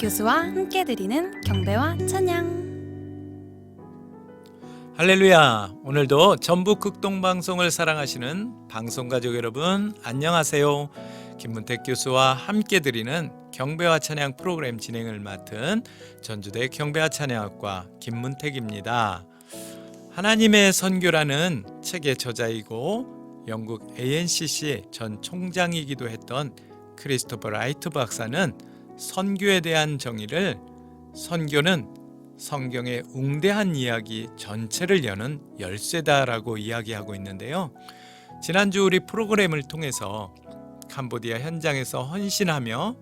교수와 함께 드리는 경배와 찬양. 할렐루야. 오늘도 전북 극동방송을 사랑하시는 방송가족 여러분 안녕하세요. 김문택 교수와 함께 드리는 경배와 찬양 프로그램 진행을 맡은 전주대 경배와 찬양학과 김문택입니다. 하나님의 선교라는 책의 저자이고 영국 ANCC 전 총장이기도 했던 크리스토퍼 라이트 박사는 선교에 대한 정의를 선교는 성경의 웅대한 이야기 전체를 여는 열쇠다라고 이야기하고 있는데요. 지난주 우리 프로그램을 통해서 캄보디아 현장에서 헌신하며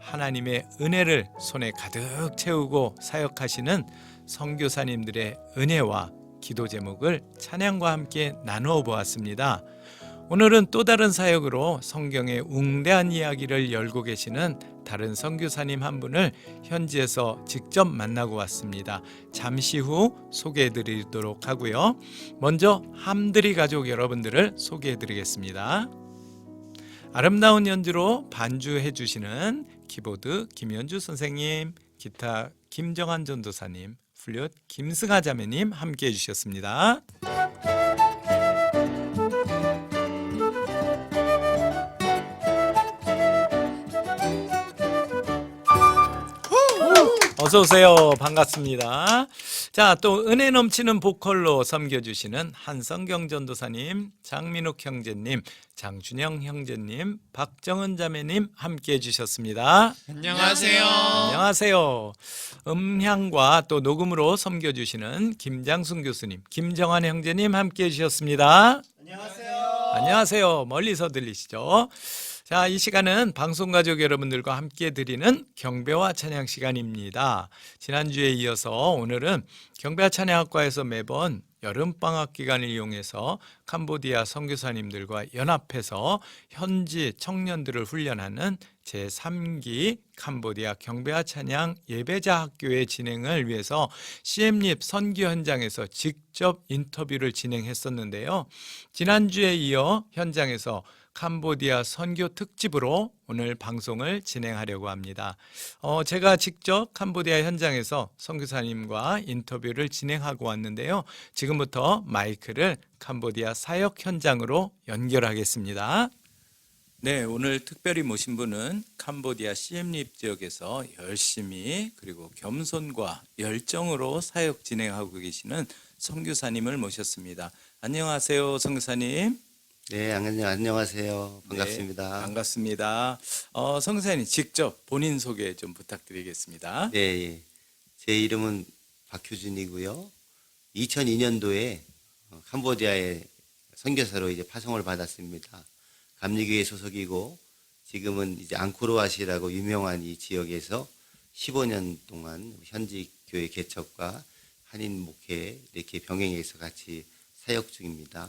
하나님의 은혜를 손에 가득 채우고 사역하시는 선교사님들의 은혜와 기도 제목을 찬양과 함께 나누어 보았습니다. 오늘은 또 다른 사역으로 성경의 웅대한 이야기를 열고 계시는 다른 선교사님 한 분을 현지에서 직접 만나고 왔습니다. 잠시 후 소개해 드리도록 하고요. 먼저 함드리 가족 여러분들을 소개해 드리겠습니다. 아름다운 연주로 반주해 주시는 키보드 김현주 선생님, 기타 김정한 전도사님, 플룻 김승하 자매님 함께 해주셨습니다. 어서 오세요. 반갑습니다. 자, 또 은혜 넘치는 보컬로 섬겨주시는 한성경 전도사님, 장민욱 형제님, 장준영 형제님, 박정은 자매님 함께 해주셨습니다. 안녕하세요. 안녕하세요. 음향과 또 녹음으로 섬겨주시는 김장순 교수님, 김정한 형제님 함께 해주셨습니다. 안녕하세요. 안녕하세요. 멀리서 들리시죠? 자, 이 시간은 방송가족 여러분들과 함께 드리는 경배와 찬양 시간입니다. 지난주에 이어서 오늘은 경배와 찬양학과에서 매번 여름방학 기간을 이용해서 캄보디아 선교사님들과 연합해서 현지 청년들을 훈련하는 제3기 캄보디아 경배와 찬양 예배자 학교의 진행을 위해서 CM립 선교 현장에서 직접 인터뷰를 진행했었는데요. 지난주에 이어 현장에서 캄보디아 선교 특집으로 오늘 방송을 진행하려고 합니다. 제가 직접 캄보디아 현장에서 선교사님과 인터뷰를 진행하고 왔는데요. 지금부터 마이크를 캄보디아 사역 현장으로 연결하겠습니다. 네, 오늘 특별히 모신 분은 캄보디아 시엠립 지역에서 열심히 그리고 겸손과 열정으로 사역 진행하고 계시는 선교사님을 모셨습니다. 안녕하세요, 선교사님. 네, 안녕하세요. 반갑습니다. 네, 반갑습니다. 선교사님 직접 본인 소개 좀 부탁드리겠습니다. 네, 예. 제 이름은 박효준이고요. 2002년도에 캄보디아의 선교사로 이제 파송을 받았습니다. 감리교회 소속이고 지금은 이제 앙코르와시라고 유명한 이 지역에서 15년 동안 현지 교회 개척과 한인 목회 이렇게 병행해서 같이 사역 중입니다.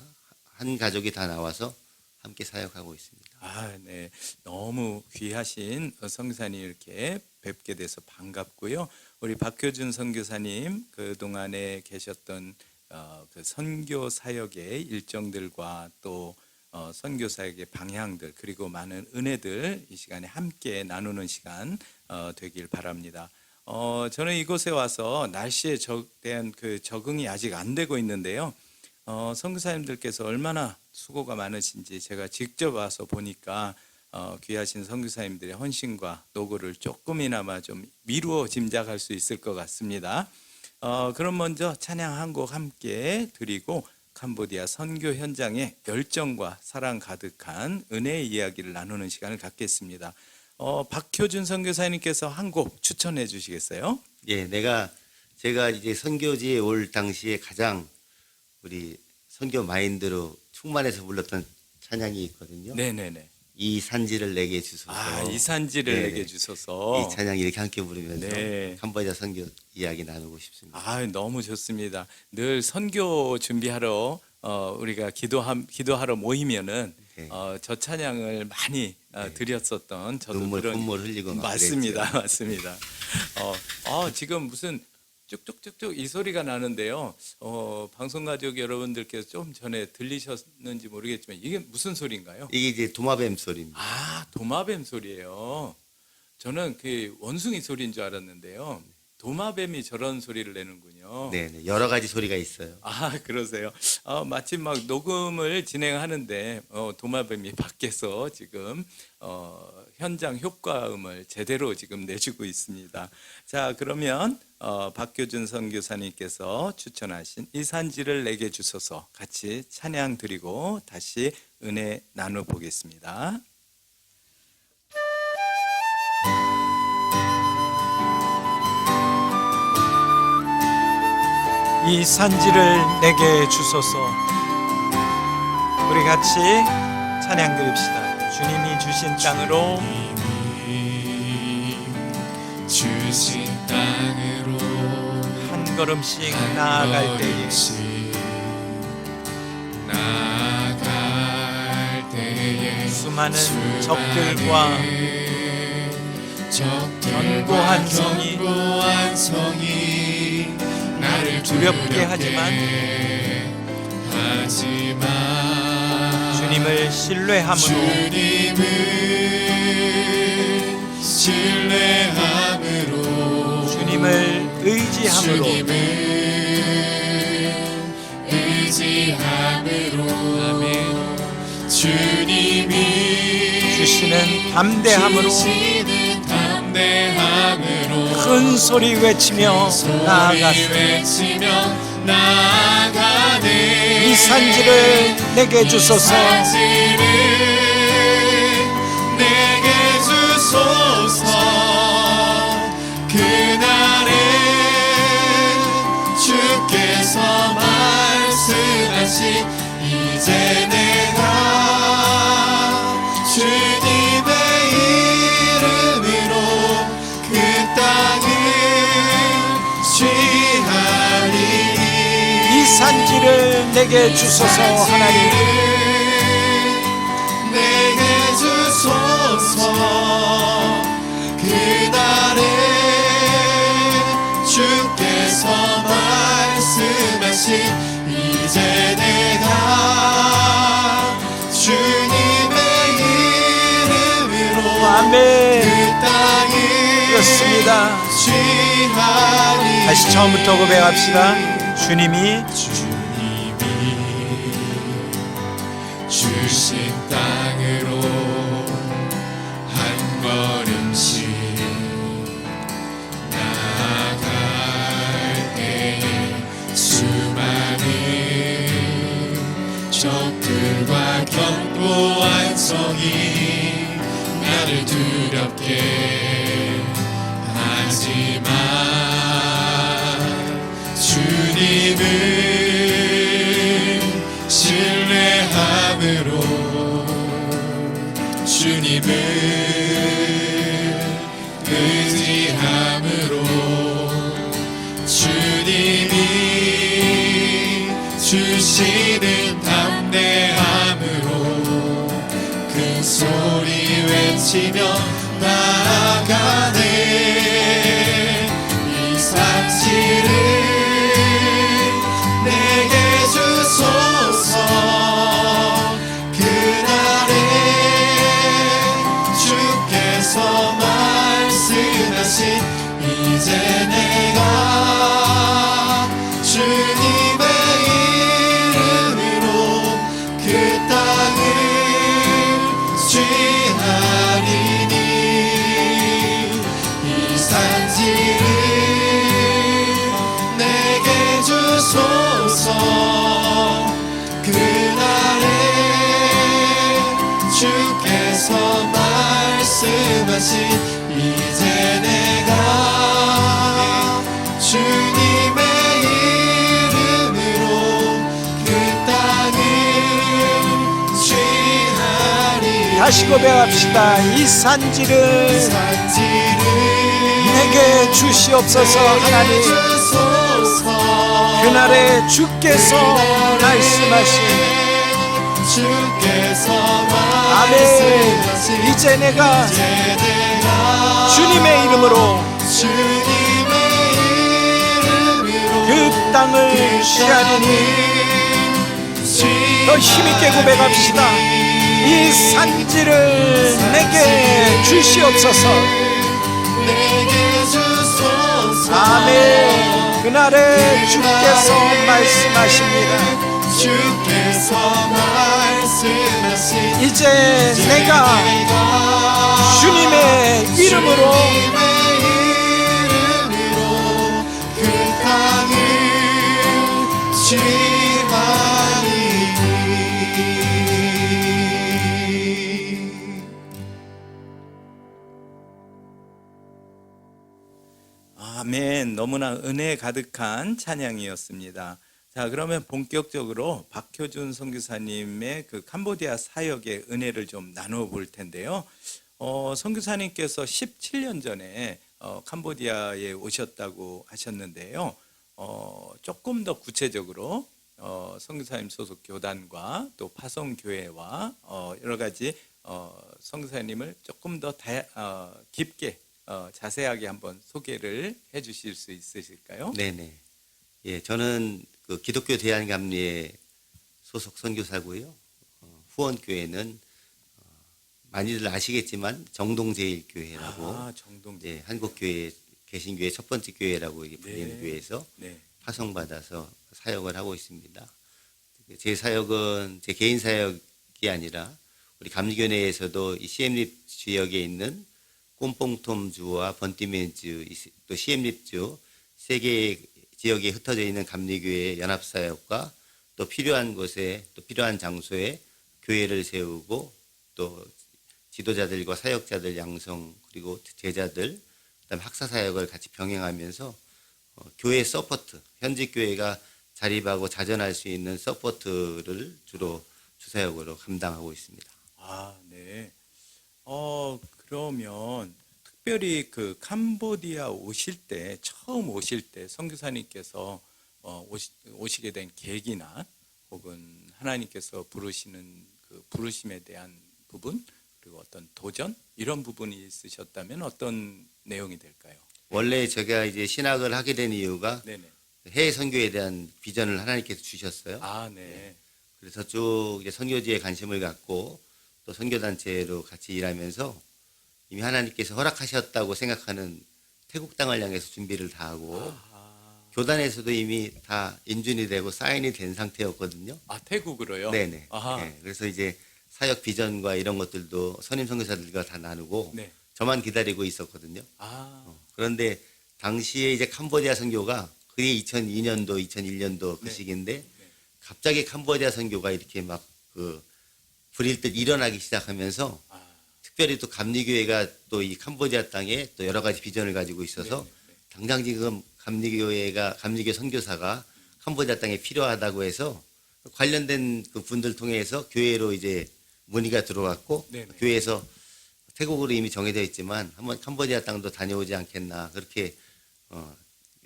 한 가족이 다 나와서 함께 사역하고 있습니다. 아, 네. 너무 귀하신 선교사님 이렇게 뵙게 돼서 반갑고요. 우리 박효준 선교사님 그동안에 계셨던 그 선교 사역의 일정들과 또 선교 사역의 방향들 그리고 많은 은혜들 이 시간에 함께 나누는 시간 되길 바랍니다. 저는 이곳에 와서 날씨에 대한 그 적응이 아직 안 되고 있는데요. 선교사님들께서 얼마나 수고가 많으신지 제가 직접 와서 보니까 귀하신 선교사님들의 헌신과 노고를 조금이나마 좀 미루어 짐작할 수 있을 것 같습니다. 그럼 먼저 찬양 한 곡 함께 드리고 캄보디아 선교 현장의 열정과 사랑 가득한 은혜의 이야기를 나누는 시간을 갖겠습니다. 박효준 선교사님께서 한 곡 추천해 주시겠어요? 예, 제가 이제 선교지에 올 당시에 가장 우리 선교 마인드로 충만해서 불렀던 찬양이 있거든요. 네네네. 이 산지를 내게 주소서. 이 산지를 네. 내게 주소서. 이 찬양 이렇게 함께 부르면서 네. 캄보디아 선교 이야기 나누고 싶습니다. 너무 좋습니다. 늘 선교 준비하러 우리가 기도하러 모이면은 네. 저 찬양을 많이 드렸었던 저도 눈물 흘리고 막 맞습니다, 그랬죠. 맞습니다. 지금 무슨 쭉쭉쭉쭉 이 소리가 나는데요. 방송 가족 여러분들께서 좀 전에 들리셨는지 모르겠지만 이게 무슨 소리인가요? 이게 이제 도마뱀 소리입니다. 도마뱀 소리예요. 저는 그 원숭이 소리인 줄 알았는데요. 도마뱀이 저런 소리를 내는군요. 네, 네. 여러 가지 소리가 있어요. 아, 그러세요. 마침 막 녹음을 진행하는데 도마뱀이 밖에서 지금 현장 효과음을 제대로 지금 내주고 있습니다. 자, 그러면 박효준 선교사님께서 추천하신 이 산지를 내게 주소서 같이 찬양 드리고 다시 은혜 나눠 보겠습니다. 이 산지를 내게 주소서. 우리 같이 찬양 드립시다. 주님이 주신 땅으로, 주신 땅으로 한 걸음씩 나아갈 때에 수많은 적들과 견고한 성이 나를 두렵게 하지만 주님을 신뢰함으로 주님을 의지함으로 주님이 주시는 담대함으로 큰 소리 외치며 나아가네. 이 산지를 내게 주소서. 그날에 주께서 말씀하신 이제 내가 주님의 이름으로 그 땅을 취하리니. 이 산지를 내게 주소서. 하나님 내게 주소서. 그날에 주께서 말씀하신 이제 내가 주님의 이름으로 아멘. 그 땅을 그렇습니다. 취하리. 다시 처음부터 고백합시다. 주님이 주신 땅으로 한 걸음씩 나아갈 때에 수많은 적들과 견고한 성이 나를 두렵게 하지만 주님을 신뢰함으로 주님을 의지함으로 주님이 주시는 담대함으로 큰 소리 외치며 나아가네. 이 산지를 내게 주소서. 그날에 주께서 말씀하신 이제 내가 주님의 이름으로 그 땅을 취하리니. 이 산지를 내게 주소서. 그날에 주께서 말씀하신 이제 내가 주님의 이름으로 그 땅을 취하리. 다시 고백합시다. 이 산지를 내게 주시옵소서. 하나님 그날에 주께서 말씀하신 아멘. 이제 내가 주님의 이름으로 그 땅을 취하리니. 더 힘있게 고백합시다. 이 산지를 내게 주시옵소서. 내게 주소서. 아멘. 그날에 주께서 말씀하십니다. 주께서 말씀하신 이제 내가 주님의 이름으로 그 땅을 취하리니. 아멘. 너무나 은혜 가득한 찬양이었습니다. 자, 그러면 본격적으로 박효준 선교사님의 그 캄보디아 사역의 은혜를 좀 나누어 볼 텐데요. 선교사님께서 17년 전에 캄보디아에 오셨다고 하셨는데요. 조금 더 구체적으로 선교사님 소속 교단과 또 파송교회와 여러 가지 선교사님을 조금 더 깊게 자세하게 한번 소개를 해주실 수 있으실까요? 네네. 예, 저는 그 기독교 대한감리회 소속 선교사고요. 후원교회는 많이들 아시겠지만 정동제일교회라고 정동. 예, 한국교회 개신교회 첫 번째 교회라고 불리는 네. 교회에서 네. 파송받아서 사역을 하고 있습니다. 제 사역은 제 개인 사역이 아니라 우리 감리교 내에서도 이 시엠립 지역에 있는 꼼뽕톰주와 번띠멘주 또 시엠립주 세 개의 지역에 흩어져 있는 감리교회의 연합사역과 또 필요한 곳에 또 필요한 장소에 교회를 세우고 또 지도자들과 사역자들 양성 그리고 제자들 그다음에 학사 사역을 같이 병행하면서 교회 서포트 현지 교회가 자립하고 자전할 수 있는 서포트를 주로 주사역으로 감당하고 있습니다. 아, 네. 그러면 특별히 그 캄보디아 처음 오실 때 선교사님께서 오시게 된 계기나 혹은 하나님께서 부르시는 그 부르심에 대한 부분 그리고 어떤 도전 이런 부분이 있으셨다면 어떤 내용이 될까요? 원래 제가 이제 신학을 하게 된 이유가 네네. 해외 선교에 대한 비전을 하나님께서 주셨어요. 아, 네. 그래서 쭉 이제 선교지에 관심을 갖고 또 선교단체로 같이 일하면서 이미 하나님께서 허락하셨다고 생각하는 태국 땅을 향해서 준비를 다 하고 교단에서도 이미 다 인준이 되고 사인이 된 상태였거든요. 아, 태국으로요? 네네. 아하. 네, 그래서 이제 사역 비전과 이런 것들도 선임 선교사들과 다 나누고 네. 저만 기다리고 있었거든요. 아, 그런데 당시에 이제 캄보디아 선교가 그게 2002년도, 2001년도 그 네. 시기인데 갑자기 캄보디아 선교가 이렇게 막 그 불일 듯 일어나기 시작하면서 특별히 또 감리교회가 또 이 캄보디아 땅에 또 여러 가지 비전을 가지고 있어서 당장 지금 감리교 선교사가 캄보디아 땅에 필요하다고 해서 관련된 그 분들 통해서 교회로 이제 문의가 들어왔고 네네. 교회에서 태국으로 이미 정해져 있지만 한번 캄보디아 땅도 다녀오지 않겠나 그렇게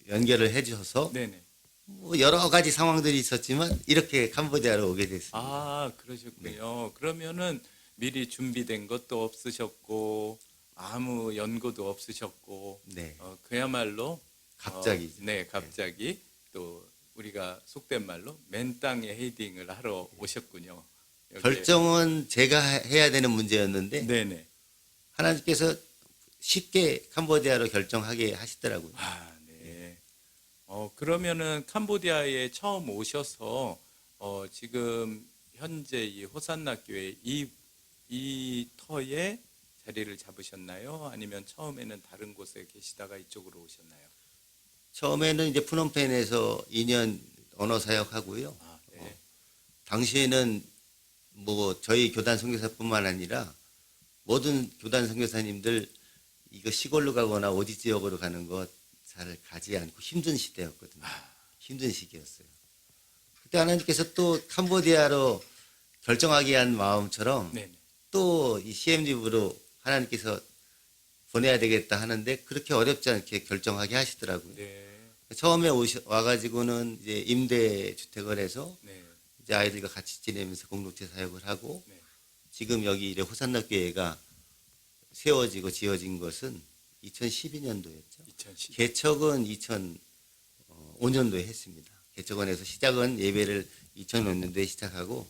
연결을 해주셔서 네네. 뭐 여러 가지 상황들이 있었지만 이렇게 캄보디아로 오게 됐습니다. 아, 그러셨군요. 그러면은 미리 준비된 것도 없으셨고 아무 연고도 없으셨고 네. 그야말로 갑자기. 네, 갑자기 또 우리가 속된 말로 맨 땅에 헤딩을 하러 오셨군요. 여기에. 결정은 제가 해야 되는 문제였는데 네네. 하나님께서 쉽게 캄보디아로 결정하게 하시더라고요. 아, 네. 그러면은 캄보디아에 처음 오셔서 지금 현재 이 호산나 교회 이 터에 자리를 잡으셨나요? 아니면 처음에는 다른 곳에 계시다가 이쪽으로 오셨나요? 처음에는 이제 푸놈펜에서 2년 언어 사역하고요. 아, 네. 당시에는 뭐 저희 교단 선교사뿐만 아니라 모든 교단 선교사님들 이거 시골로 가거나 어디 지역으로 가는 거 잘 가지 않고 힘든 시대였거든요. 힘든 시기였어요. 그때 하나님께서 또 캄보디아로 결정하게 한 마음처럼 네네. 또 이 CM립으로 하나님께서 보내야 되겠다 하는데 그렇게 어렵지 않게 결정하게 하시더라고요. 네. 처음에 와가지고는 이제 임대 주택을 해서 네. 이제 아이들과 같이 지내면서 공동체 사역을 하고 네. 지금 여기 이래 호산나 교회가 세워지고 지어진 것은 2012년도였죠. 2010. 개척은 2005년도에 했습니다. 개척원에서 시작은 예배를 2005년도에 시작하고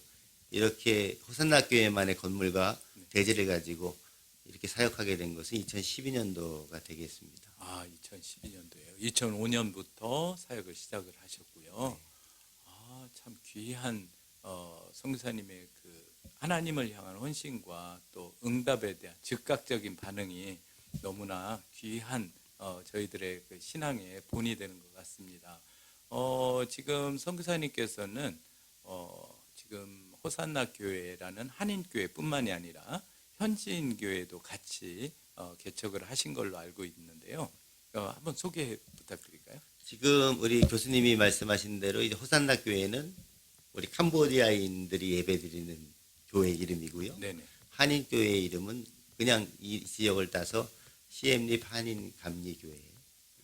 이렇게 호산나 교회만의 건물과 대지를 가지고 이렇게 사역하게 된 것은 2012년도가 되겠습니다. 아, 2012년도에요. 2005년부터 사역을 시작을 하셨고요. 아, 참 귀한 선교사님의 그 하나님을 향한 헌신과 또 응답에 대한 즉각적인 반응이 너무나 귀한 저희들의 그 신앙의 본이 되는 것 같습니다. 지금 선교사님께서는 지금 호산나 교회라는 한인 교회뿐만이 아니라 현지인 교회도 같이 개척을 하신 걸로 알고 있는데요. 한번 소개 부탁드릴까요? 지금 우리 교수님이 말씀하신 대로 이제 호산나 교회는 우리 캄보디아인들이 예배드리는 교회 이름이고요. 네네. 한인 교회 이름은 그냥 이 지역을 따서 CM립 한인 감리교회의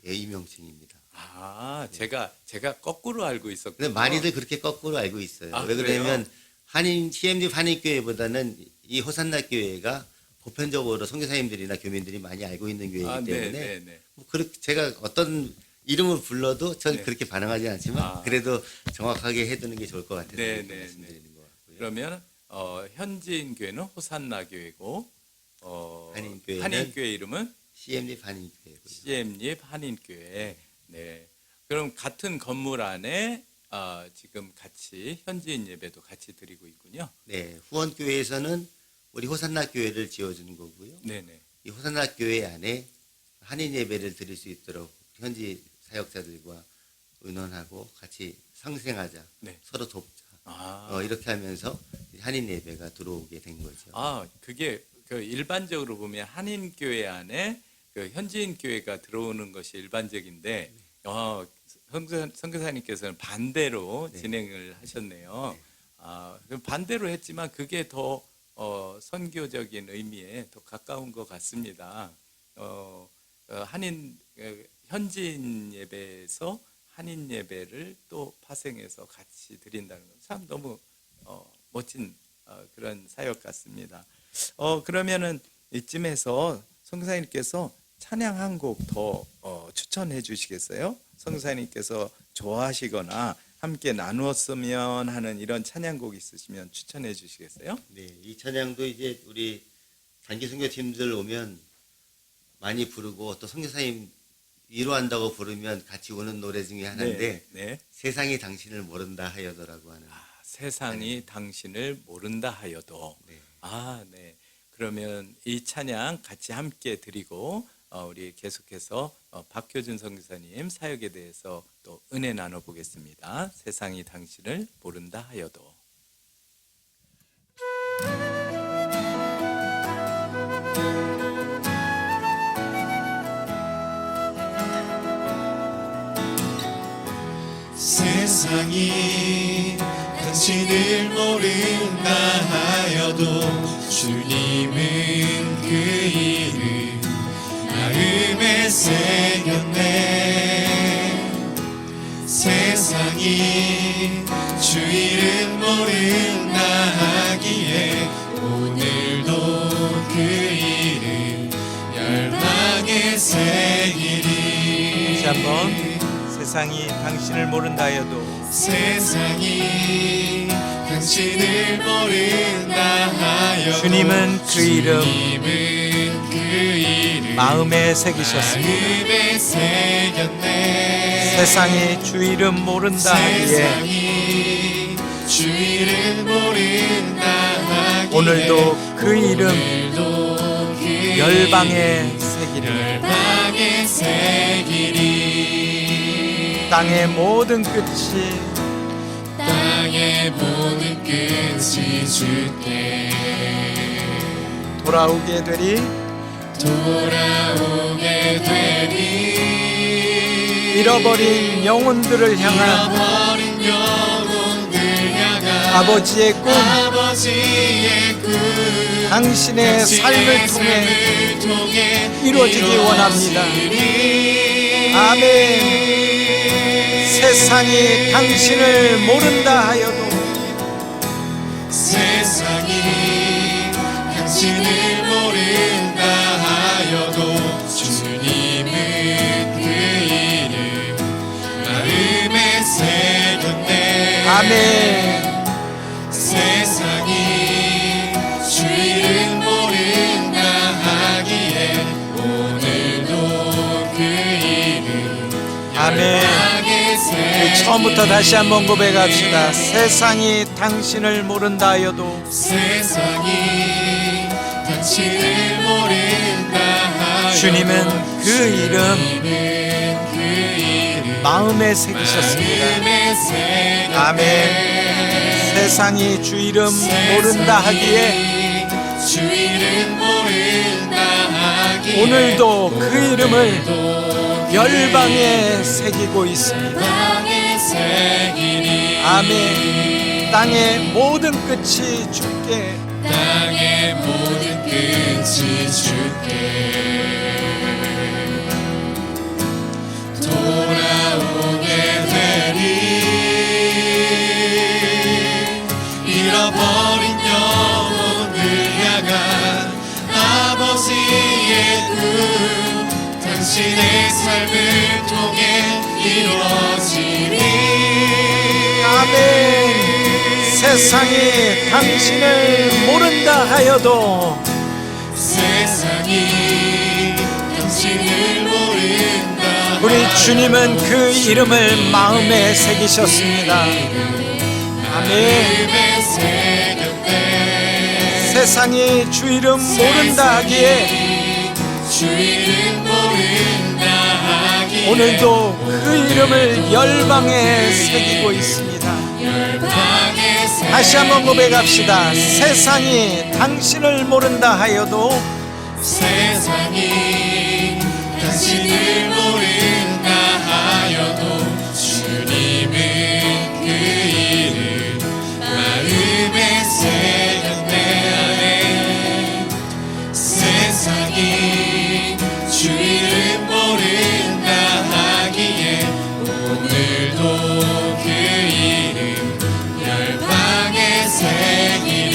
이명칭입니다. 아, 제가 거꾸로 알고 있었군요. 근데 많이들 그렇게 거꾸로 알고 있어요. 아, 왜 그래요? 그러냐면 CM립 한인교회보다는 이 호산나 교회가 보편적으로 선교사님들이나 교민들이 많이 알고 있는 교회이기 아, 때문에 네. 뭐 그렇게 제가 어떤 이름을 불러도 전 네. 그렇게 반응하지 않지만 아. 그래도 정확하게 해두는 게 좋을 것 같아서 네, 이렇게 네, 말씀드리는 것 같고요. 그러면 현지인 교회는 호산나 교회고 한인 교회 이름은 CM립 한인교회고요. CM립 한인교회. 네. 그럼 같은 건물 안에 지금 같이 현지인 예배도 같이 드리고 있군요. 네, 후원교회에서는 우리 호산나 교회를 지어주는 거고요. 네네. 이 호산나 교회 안에 한인 예배를 드릴 수 있도록 현지 사역자들과 의논하고 같이 상생하자, 네. 서로 돕자. 아, 이렇게 하면서 한인 예배가 들어오게 된 거죠. 그게 그 일반적으로 보면 한인 교회 안에 그 현지인 교회가 들어오는 것이 일반적인데 선교사님께서는 반대로 네. 진행을 하셨네요. 네. 그럼 반대로 했지만 그게 더 선교적인 의미에 더 가까운 것 같습니다. 현지인 예배에서 한인 예배를 또 파생해서 같이 드린다는 건 참 너무 멋진 그런 사역 같습니다. 그러면은 이쯤에서 선교사님께서 찬양 한 곡 더 추천해 주시겠어요? 선교사님께서 좋아하시거나 함께 나누었으면 하는 이런 찬양곡 있으시면 추천해 주시겠어요? 네, 이 찬양도 이제 우리 단기 선교팀들 오면 많이 부르고 또 선교사님 위로한다고 부르면 같이 우는 노래 중에 하나인데 네. 세상이 당신을 모른다 하여도라고 하는. 세상이 당신을 모른다 하여도. 네. 네. 그러면 이 찬양 같이 함께 드리고 우리 계속해서 박효준 선교사님 사역에 대해서 또 은혜 나눠 보겠습니다. 세상이 당신을 모른다 하여도. 세상이 당신을 모른다 하여도 주님은 그 이름 마음에 새겼네. 세상이 주 이름 모른다 하기에 오늘도 그 이름 열망에 새기리. 다시 한번 세상이 당신을 모른다 하여도 세상이 당신을 모른다 하여도 주님은 그 이름 주님은 그 이름 마음에 새기셨습니다. 마음에 새겼네. 세상이 주 이름 모른다 하기에 세상이 주 이름 모른다 하기에 오늘도 그 이름 오늘도 그 열방에 새기리. 열방에 새기리. 땅의 모든 끝이 땅의 모든 끝이 주께 돌아오게 되리. 돌아오게 되리. 잃어버린 영혼들을 향한 잃어버린 영혼들 향한 아버지의 꿈, 아버지의 꿈 당신의 삶을 통해 이루어지기 원합니다. 아멘. 세상이 당신을 모른다 하여도 세상이 당신을 모른다 하여도 주님은 그 이름 마음에 새겼네. 아멘. 세상이 주 이름 모른다 아멘. 우리 처음부터 다시 한번 고백합시다. 세상이 당신을 모른다 하여도 세상이 당신을 모른다 하여도 주님은 그 이름 마음에 새기셨습니다. 아멘. 세상이 주 이름 모른다 하기에 주 이름 모른다 하기에 오늘도 그 이름을 열방에 새기고 있습니다. 아멘. 땅의 모든 끝이 주께, 땅의 모든 끝이 주께 돌아오게 되리. 잃어버린 영혼을 향한 아버지의 꿈 당신의 삶을 통해 이루어지리. 아멘. 세상이 당신을 모른다 하여도 세상이 당신을 모른다 우리 주님은 그 이름을 마음에 새기셨습니다. 아멘. 마음에 새겼네. 세상이 주 이름 모른다 하기에 주 이름 모른다 하기에 오늘도 그 이름을 열방에 새기고 있습니다. 열방에 다시 한번 고백합시다. 세상이 당신을 모른다 하여도 세상이 당신을 모른다 하여도 주님은 그 이름 마음에 새겼네. 세상이 주 이름 모른다 하기에 오늘도 그 이름 열방에 새기리.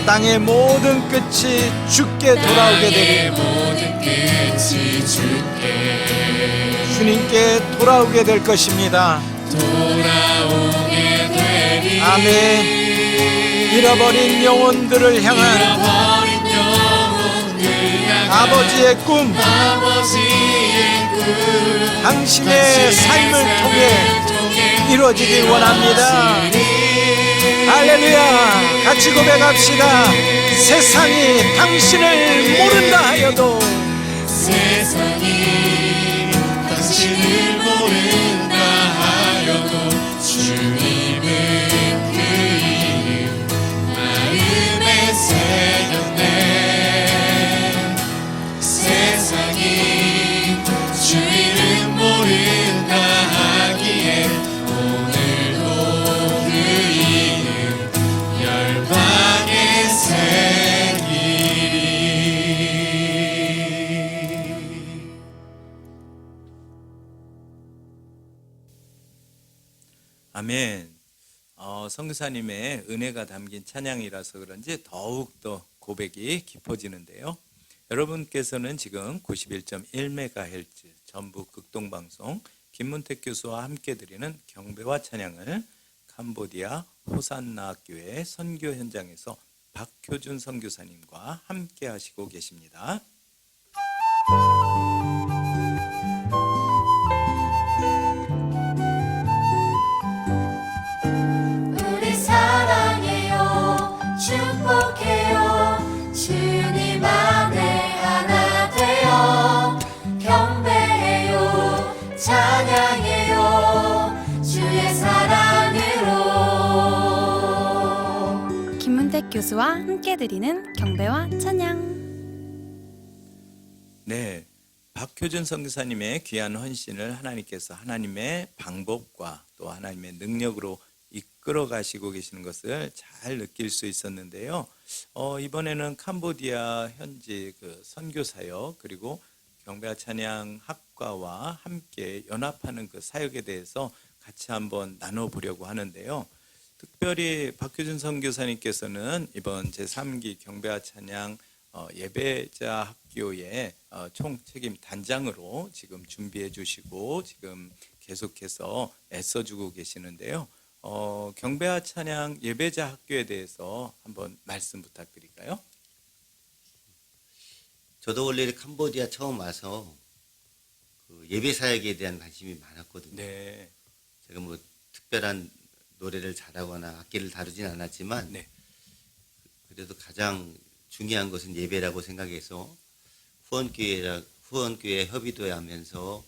땅의 모든 끝이 주께 돌아오게 되리. 모든 끝이 주께 주님께 돌아오게 될 것입니다. 돌아오게 되리. 아멘. 잃어버린 영혼들을 향한 잃어버린 영혼을 향한 아버지의 꿈, 아버지의 꿈 당신의 삶을 통해 이루어지길 원합니다. 할렐루야. 같이 고백합시다. 세상이 당신을 모른다 하여도 세상이 당신을 모른다 하여도 주님은 그 이름 마음에 새겼네. 세상이 주 이름 모른다 하기에 오늘도 그 이름 열방에 새기리. 아멘. 선교사님의 은혜가 담긴 찬양이라서 그런지 더욱더 고백이 깊어지는데요. 여러분께서는 지금 91.1MHz 전북 극동방송 김문택 교수와 함께 드리는 경배와 찬양을 캄보디아 호산나 교회 선교 현장에서 박효준 선교사님과 함께 하시고 계십니다. 우리 사랑해요, 축복해요, 주님 안에 하나 되어 경배해요, 찬양해요, 주의 사랑으로. 김문택 교수와 함께 드리는 경배와 찬양. 네, 박효준 선교사님의 귀한 헌신을 하나님께서 하나님의 방법과 또 하나님의 능력으로 이끌어 가시고 계시는 것을 잘 느낄 수 있었는데요. 이번에는 캄보디아 현지 그 선교사역 그리고 경배와 찬양 학과와 함께 연합하는 그 사역에 대해서 같이 한번 나눠보려고 하는데요. 특별히 박효준 선교사님께서는 이번 제3기 경배와 찬양 예배자 학교의 총책임 단장으로 지금 준비해 주시고 지금 계속해서 애써주고 계시는데요. 경배와 찬양 예배자 학교에 대해서 한번 말씀 부탁드릴까요? 저도 원래 캄보디아 처음 와서 그 예배 사역에 대한 관심이 많았거든요. 네. 제가 뭐 특별한 노래를 잘하거나 악기를 다루진 않았지만 네. 그래도 가장 중요한 것은 예배라고 생각해서 후원교회 협의도 하면서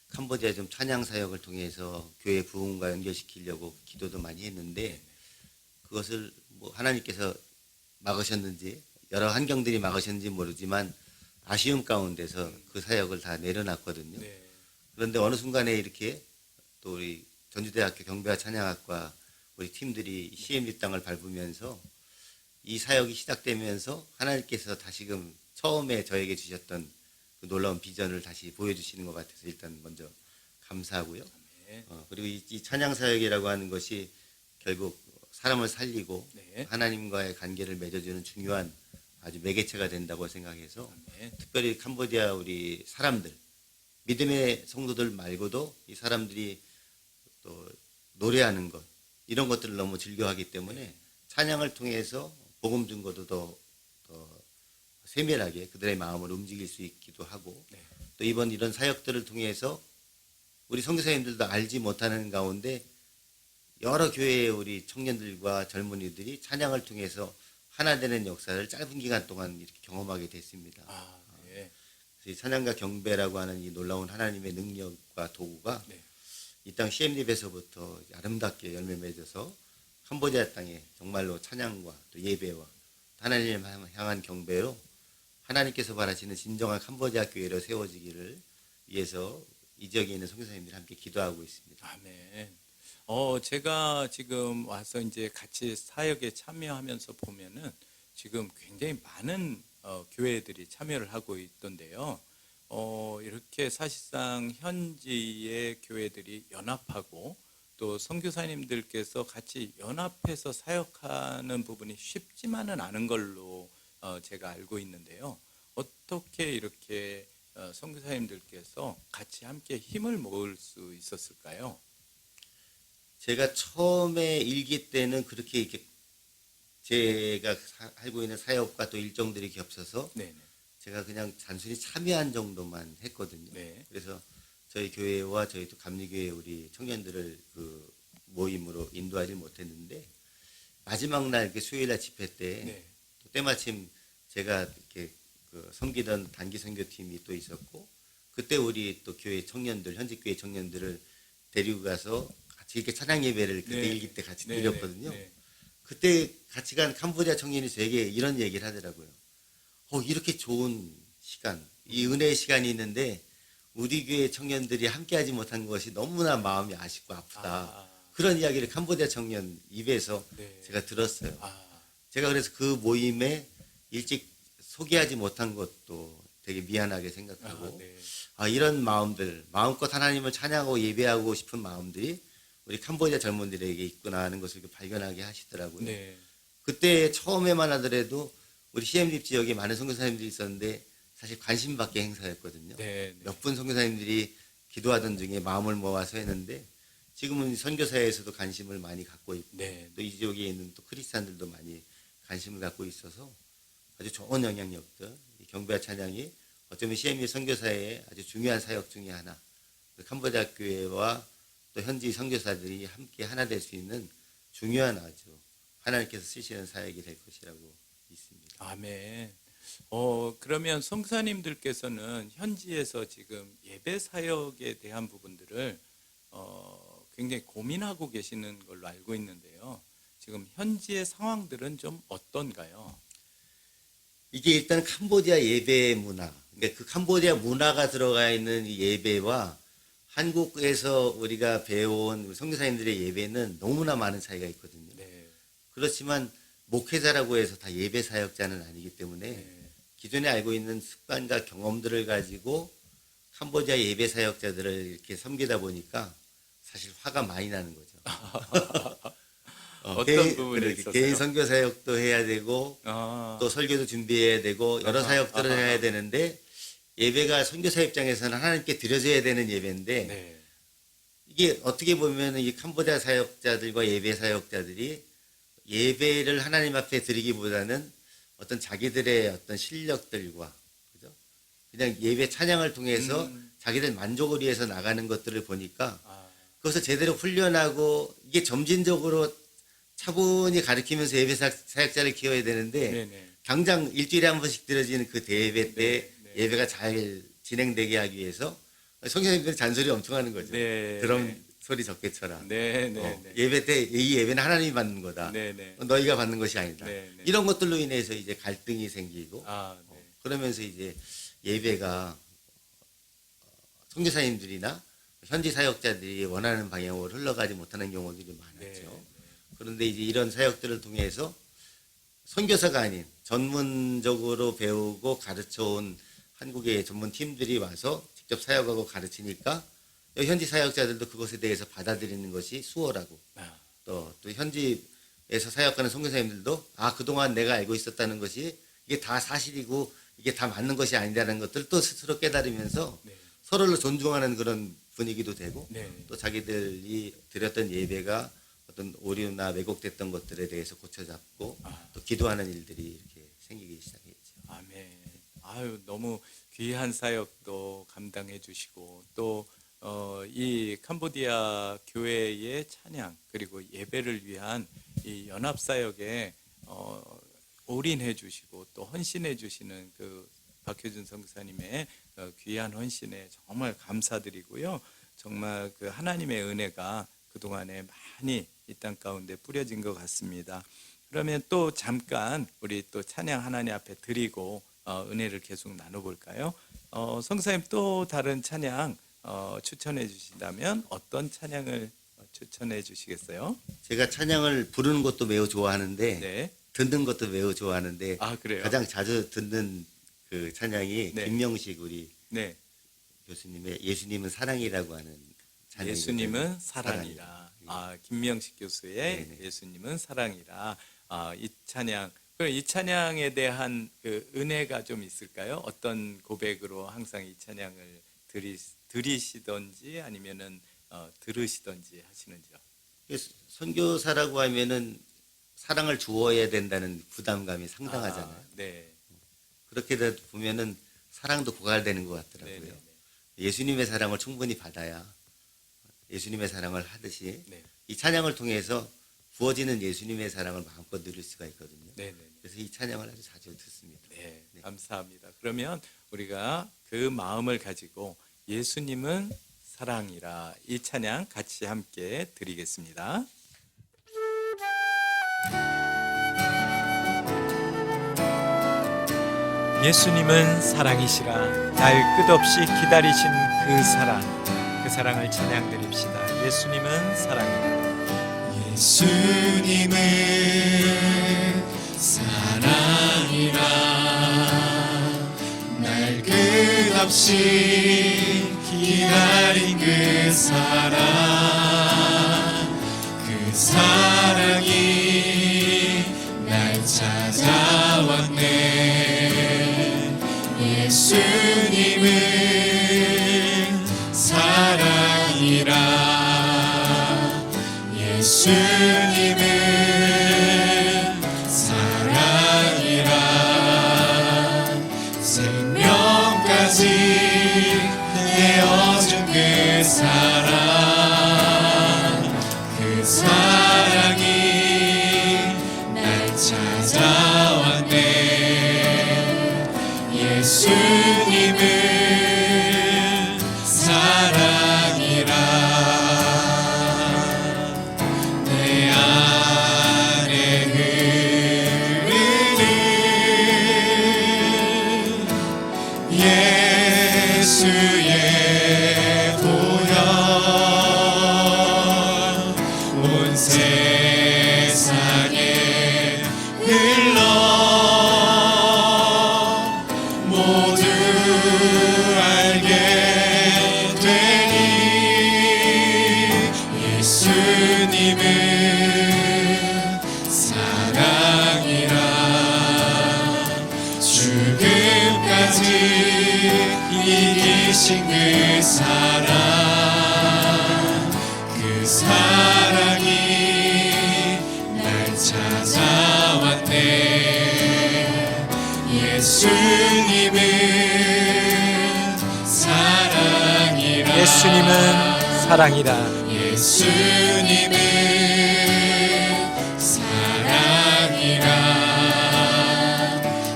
캄보디아 좀 찬양 사역을 통해서 교회 부흥과 연결시키려고 기도도 많이 했는데 그것을 뭐 하나님께서 막으셨는지 여러 환경들이 막으셨는지 모르지만 아쉬움 가운데서 그 사역을 다 내려놨거든요. 네. 그런데 어느 순간에 이렇게 또 우리 전주대학교 경배와 찬양학과 우리 팀들이 CMD 땅을 밟으면서 이 사역이 시작되면서 하나님께서 다시금 처음에 저에게 주셨던 그 놀라운 비전을 다시 보여주시는 것 같아서 일단 먼저 감사하고요. 네. 그리고 이 찬양 사역이라고 하는 것이 결국 사람을 살리고 네. 하나님과의 관계를 맺어주는 중요한 아주 매개체가 된다고 생각해서 네. 특별히 캄보디아 우리 사람들 믿음의 성도들 말고도 이 사람들이 또 노래하는 것 이런 것들을 너무 즐겨하기 때문에 찬양을 통해서 복음 증거도 더 세밀하게 그들의 마음을 움직일 수 있기도 하고 네. 또 이번 이런 사역들을 통해서 우리 선교사님들도 알지 못하는 가운데 여러 교회의 우리 청년들과 젊은이들이 찬양을 통해서 하나 되는 역사를 짧은 기간 동안 이렇게 경험하게 됐습니다. 아, 네. 그래서 이 찬양과 경배라고 하는 이 놀라운 하나님의 능력과 도구가 네. 이 땅 CM립에서부터 아름답게 열매 맺어서 캄보디아 땅에 정말로 찬양과 또 예배와 하나님을 향한 경배로 하나님께서 바라시는 진정한 캄보디아 교회로 세워지기를 위해서 이 지역에 있는 선교사님들이 함께 기도하고 있습니다. 아멘. 제가 지금 와서 이제 같이 사역에 참여하면서 보면은 지금 굉장히 많은 교회들이 참여를 하고 있던데요. 이렇게 사실상 현지의 교회들이 연합하고 또 선교사님들께서 같이 연합해서 사역하는 부분이 쉽지만은 않은 걸로 제가 알고 있는데요. 어떻게 이렇게 선교사님들께서 같이 함께 힘을 모을 수 있었을까요? 제가 처음에 일기 때는 그렇게 이렇게 제가 하고 있는 사역과 또 일정들이 겹쳐서 네, 제가 그냥 단순히 참여한 정도만 했거든요. 네. 그래서 저희 교회와 저희 또 감리교회 우리 청년들을 그 모임으로 인도하지 못했는데 마지막 날 이렇게 수요일 날 집회 때 네. 또 때마침 제가 이렇게 그 섬기던 단기 선교팀이 또 있었고 그때 우리 또 교회 청년들 현직 교회 청년들을 데리고 가서 같이 이렇게 찬양 예배를 그때 네. 일기 때 같이 네, 드렸거든요. 네, 네. 그때 같이 간 캄보디아 청년이 저에게 이런 얘기를 하더라고요. 이렇게 좋은 시간, 이 은혜의 시간이 있는데 우리 교회 청년들이 함께하지 못한 것이 너무나 마음이 아쉽고 아프다. 그런 이야기를 캄보디아 청년 입에서 네. 제가 들었어요. 아, 제가 그래서 그 모임에 일찍 소개하지 못한 것도 되게 미안하게 생각하고 네. 이런 마음들, 마음껏 하나님을 찬양하고 예배하고 싶은 마음들이 우리 캄보디아 젊은들에게 있구나 하는 것을 발견하게 하시더라고요. 네. 그때 처음에만 하더라도 우리 CM립 지역에 많은 선교사님들이 있었는데 사실 관심받기 행사였거든요. 네, 네. 몇 분 선교사님들이 기도하던 중에 마음을 모아서 했는데 지금은 선교사에서도 관심을 많이 갖고 있고 네. 또 이 지역에 있는 또 크리스찬들도 많이 관심을 갖고 있어서 아주 좋은 영향력들, 이 경배와 찬양이 어쩌면 CM립 선교사의 아주 중요한 사역 중에 하나, 캄보디아 교회와 또 현지 선교사들이 함께 하나 될 수 있는 중요한 아주 하나님께서 쓰시는 사역이 될 것이라고 믿습니다. 아멘. 그러면 선교사님들께서는 현지에서 지금 예배 사역에 대한 부분들을 굉장히 고민하고 계시는 걸로 알고 있는데요. 지금 현지의 상황들은 좀 어떤가요? 이게 일단 캄보디아 예배 문화, 그러니까 그 캄보디아 문화가 들어가 있는 이 예배와 한국에서 우리가 배워온 선교사님들의 예배는 너무나 많은 차이가 있거든요. 네. 그렇지만 목회자라고 해서 다 예배 사역자는 아니기 때문에 네. 기존에 알고 있는 습관과 경험들을 가지고 캄보디아 예배 사역자들을 이렇게 섬기다 보니까 사실 화가 많이 나는 거죠. 어떤 부분에 있었어요? 개인 선교 사역도 해야 되고 또 설교도 준비해야 되고 여러 사역들을 해야 되는데 예배가 선교사 입장에서는 하나님께 드려져야 되는 예배인데 네. 이게 어떻게 보면 이 캄보디아 사역자들과 예배 사역자들이 예배를 하나님 앞에 드리기보다는 어떤 자기들의 어떤 실력들과 그죠? 그냥 예배 찬양을 통해서 자기들 만족을 위해서 나가는 것들을 보니까 아, 그것을 제대로 훈련하고 이게 점진적으로 차분히 가르치면서 예배 사역자를 키워야 되는데 네네. 당장 일주일에 한 번씩 드려지는 그 대예배 때 네. 예배가 잘 진행되게 하기 위해서 성교사님들이 잔소리 엄청 하는 거죠. 네. 드럼 소리 적게 쳐라. 네네. 예배 때 이 예배는 하나님이 받는 거다. 네네. 너희가 받는 것이 아니다. 네, 네. 이런 것들로 인해서 이제 갈등이 생기고 아, 네. 그러면서 이제 예배가 선교사님들이나 현지 사역자들이 원하는 방향으로 흘러가지 못하는 경우들이 많았죠. 네. 그런데 이제 이런 사역들을 통해서 선교사가 아닌 전문적으로 배우고 가르쳐온 한국의 전문 팀들이 와서 직접 사역하고 가르치니까 현지 사역자들도 그것에 대해서 받아들이는 것이 수월하고 아, 또 현지에서 사역하는 선교사님들도 그동안 내가 알고 있었다는 것이 이게 다 사실이고 이게 다 맞는 것이 아니라는 것들을 또 스스로 깨달으면서 네. 서로를 존중하는 그런 분위기도 되고 네. 또 자기들이 드렸던 예배가 어떤 오류나 왜곡됐던 것들에 대해서 고쳐잡고 또 기도하는 일들이 이렇게 생기기 시작했죠. 아멘. 아유, 너무 귀한 사역도 감당해 주시고 또 이 캄보디아 교회의 찬양 그리고 예배를 위한 이 연합 사역에 올인해 주시고 또 헌신해 주시는 그 박효준 선교사님의 귀한 헌신에 정말 감사드리고요. 정말 그 하나님의 은혜가 그동안에 많이 이 땅 가운데 뿌려진 것 같습니다. 그러면 또 잠깐 우리 또 찬양 하나님 앞에 드리고 은혜를 계속 나눠볼까요? 성사님 또 다른 찬양 추천해 주신다면 어떤 찬양을 추천해 주시겠어요? 제가 찬양을 부르는 것도 매우 좋아하는데 네. 듣는 것도 매우 좋아하는데 아, 그래요? 가장 자주 듣는 그 찬양이 네. 김명식 우리 네. 교수님의 예수님은 사랑이라고 하는 찬양이거든요. 예수님은 사랑이라. 김명식 교수의 네네. 예수님은 사랑이라. 이 찬양. 그럼 이 찬양에 대한 그 은혜가 좀 있을까요? 어떤 고백으로 항상 이 찬양을 들이시던지 아니면은 들으시던지 하시는지요? 선교사라고 하면은 사랑을 주어야 된다는 부담감이 상당하잖아요. 네. 그렇게 되다 보면은 사랑도 고갈되는 것 같더라고요. 네네네. 예수님의 사랑을 충분히 받아야 예수님의 사랑을 하듯이 네. 이 찬양을 통해서 부어지는 예수님의 사랑을 마음껏 누릴 수가 있거든요. 네네. 그래서 이 찬양을 아주 자주 듣습니다. 네, 네. 감사합니다. 그러면 우리가 그 마음을 가지고 예수님은 사랑이라 이 찬양 같이 함께 드리겠습니다. 예수님은 사랑이시라. 날 끝없이 기다리신 그 사랑을 찬양 드립시다. 예수님은 사랑이라. 예수님은 사랑이라 날 끝없이 기다린 그 사랑이 날 찾아왔네. 예수님은 사랑이라 예수님은 사랑이라 생명까지 내어준 그 사랑이 날 찾아왔네. 예수님은 사랑이라 내 안에 흐르는 예수의 보혈 온 세상에 흘러 모두 알게 되니 예수님은 사랑이라 죽음까지 이기신 그 사랑이 날 찾아왔네. 예수님은 사랑 예수님은 사랑이라. 예수님은 사랑이라.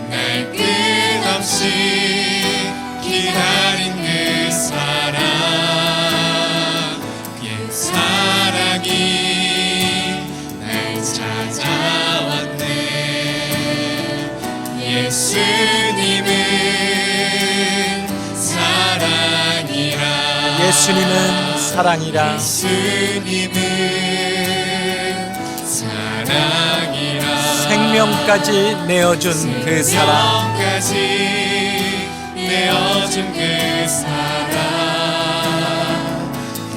날 끝없이 기다린 그 사랑, 그 사랑이 날 찾아왔네. 예수님은 사랑이라. 예수님은 사랑이라. 예수님은 사랑이라. 생명까지 내어준 그 사랑. 생명까지 내어준 그 사랑,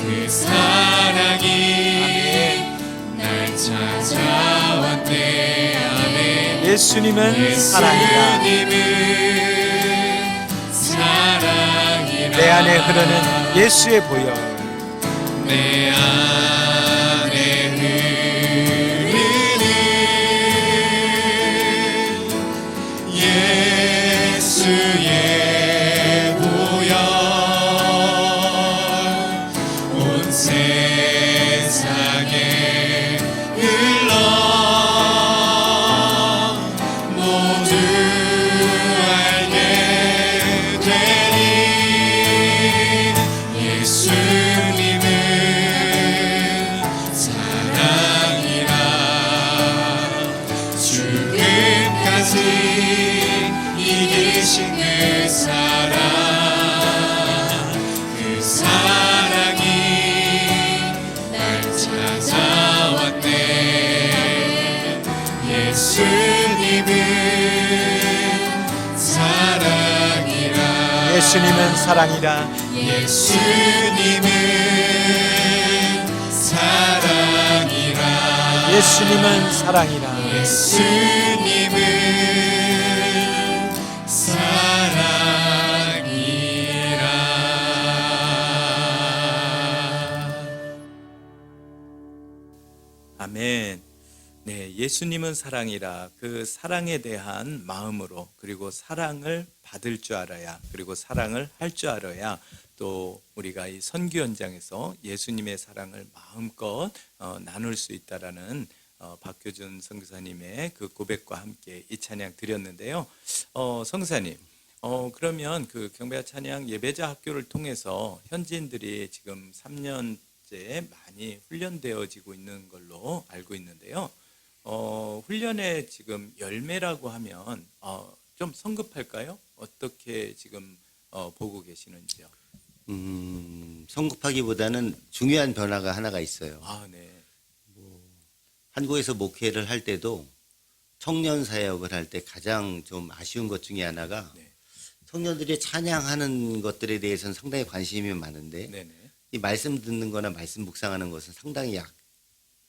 그 사랑이 날 찾아왔네. 아멘. 예수님은 사랑이라. 예수님은 사랑이라. 내 안에 흐르는 예수의 보혈. 내 안에 흐르는 예수의 보혈, 온 세상에 흘러 모두 알게 되리. 예수님은 사랑이라. 죽음까지 이기신 그 사랑, 그 사랑이 날 찾아왔네. 예수님은 사랑이라. 예수님은 사랑이라. 예수님은 사랑이라. 예수님은 사랑이라. 예수님은 사랑이라. 아멘. 네, 예수님은 사랑이라. 그 사랑에 대한 마음으로, 그리고 사랑을 받을 줄 알아야, 그리고 사랑을 할 줄 알아야 또 우리가 이 선교 현장에서 예수님의 사랑을 마음껏 나눌 수 있다라는 박효준 선교사님의 그 고백과 함께 이 찬양 드렸는데요. 선교사님, 그러면 그 경배와 찬양 예배자 학교를 통해서 현지인들이 지금 3년째 많이 훈련되어지고 있는 걸로 알고 있는데요. 훈련의 지금 열매라고 하면 좀 성급할까요? 어떻게 지금 보고 계시는지요? 성급하기보다는 중요한 변화가 하나가 있어요. 아, 네. 한국에서 목회를 할 때도 청년 사역을 할 때 가장 좀 아쉬운 것 중에 하나가 네. 청년들이 찬양하는 것들에 대해서는 상당히 관심이 많은데 네네. 이 말씀 듣는 거나 말씀 묵상하는 것은 상당히 아,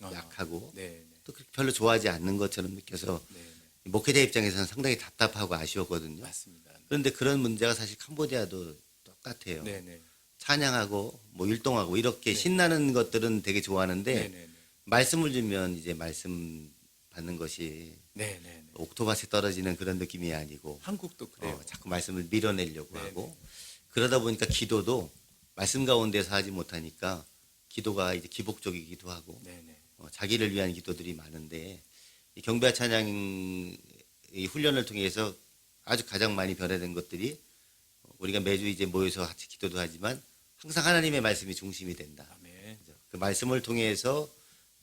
약하고 네. 또 그렇게 별로 좋아하지 않는 것처럼 느껴서 네. 목회자 입장에서는 상당히 답답하고 아쉬웠거든요. 맞습니다. 그런데 그런 문제가 사실 캄보디아도 똑같아요. 네네. 찬양하고 뭐 율동하고 이렇게 신나는 것들은 되게 좋아하는데 네네네. 말씀을 주면 이제 말씀 받는 것이 네네네. 옥토밭에 떨어지는 그런 느낌이 아니고 한국도 그래요. 자꾸 말씀을 밀어내려고 네네. 하고 그러다 보니까 기도도 말씀 가운데서 하지 못하니까 기도가 이제 기복적이기도 하고 네네. 자기를 위한 기도들이 많은데 이 경배와 찬양 이 훈련을 통해서 아주 가장 많이 변화된 것들이 우리가 매주 이제 모여서 같이 기도도 하지만 항상 하나님의 말씀이 중심이 된다. 아멘. 그 말씀을 통해서